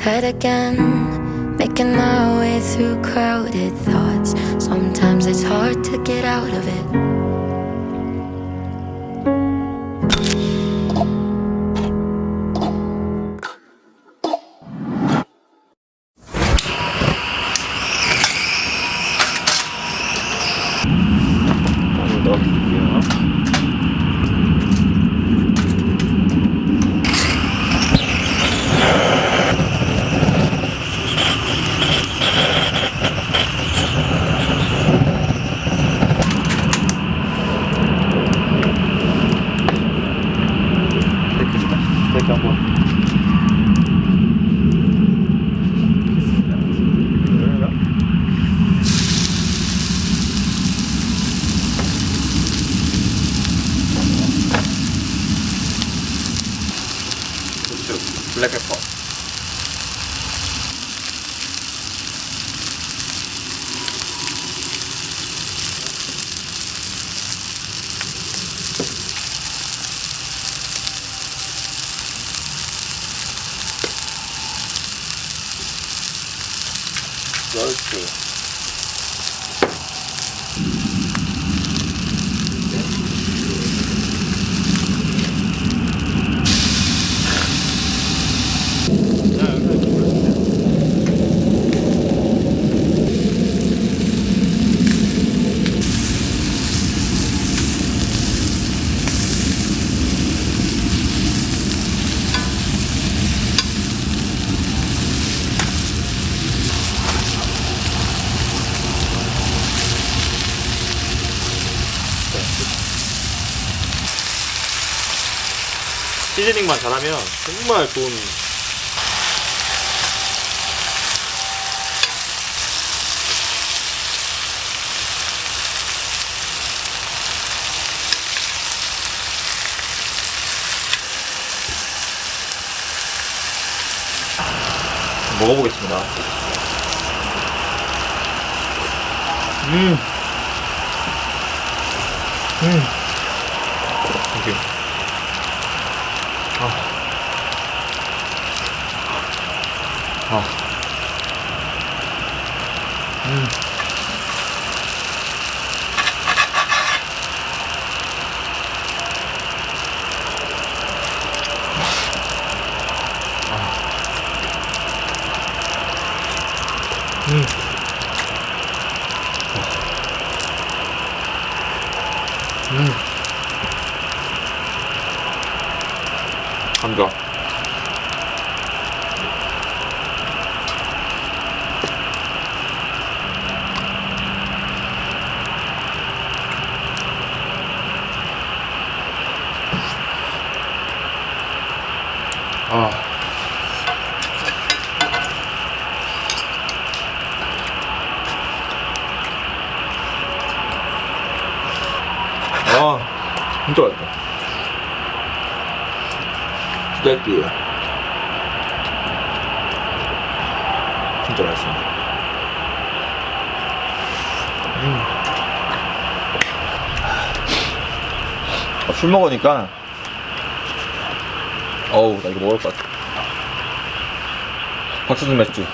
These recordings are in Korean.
head again, making my way through crowded thoughts. Sometimes it's hard to get out of it. 이렇게 한번 고추, 블랙페퍼, 그렇지. 시즈닝만 잘하면 정말 좋은 먹어보겠습니다. 이게 감자. 진짜 맛있다. 스테이크 진짜 맛있습니다. 술 먹으니까 어우 나 이거 먹을 것 같아. 박수준 맥주.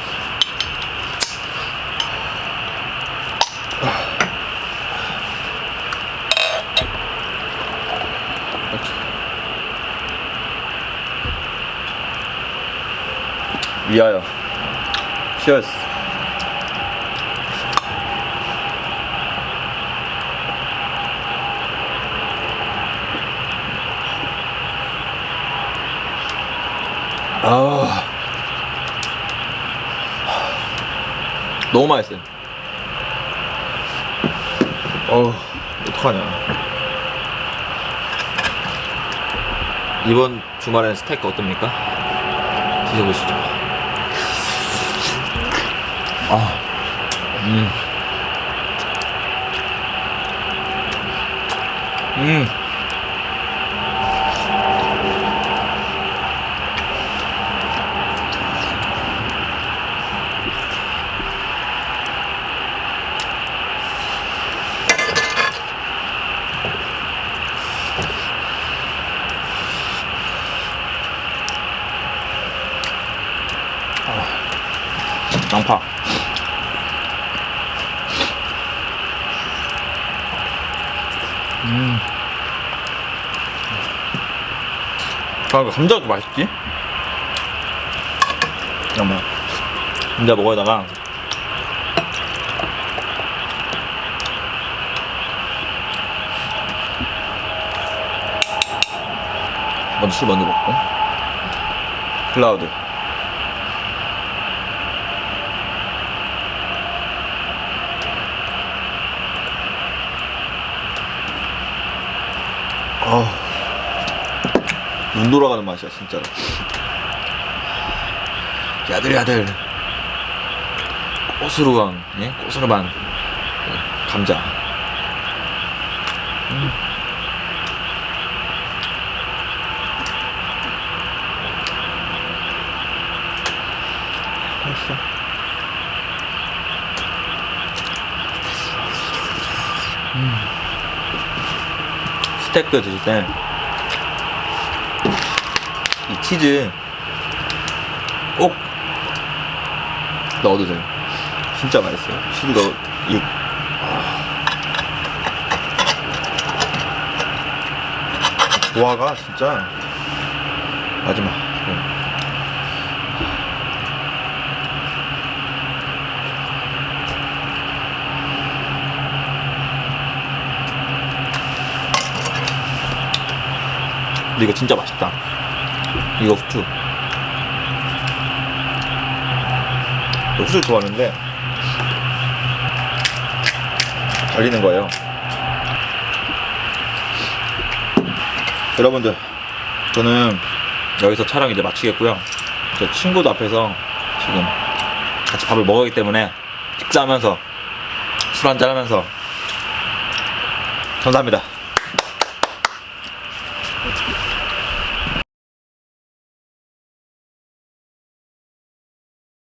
위하여. 치얼스. 너무 맛있어요. 어떡하냐. 이번 주말엔 스테이크 어떻습니까? 드셔보시죠. 양파. 아, 이거 감자가 좀 맛있지? 잠깐만. 감자 먹어다가 먼저 술 먼저 먹고 클라우드. 눈 돌아가는 맛이야 진짜로. 야들야들 고스름한, 예? 고스름한 감자. 맛있어. 스테이크 드실 때 이 치즈 꼭 넣어도 돼요. 진짜 맛있어요. 치즈 이 조화가 진짜 마지막. 근데 이거 진짜 맛있다. 이거 후추. 후추 좋아하는데 달리는 거예요. 여러분들, 저는 여기서 촬영 이제 마치겠고요. 저 친구도 앞에서 지금 같이 밥을 먹었기 때문에 식사하면서 술 한잔 하면서 감사합니다.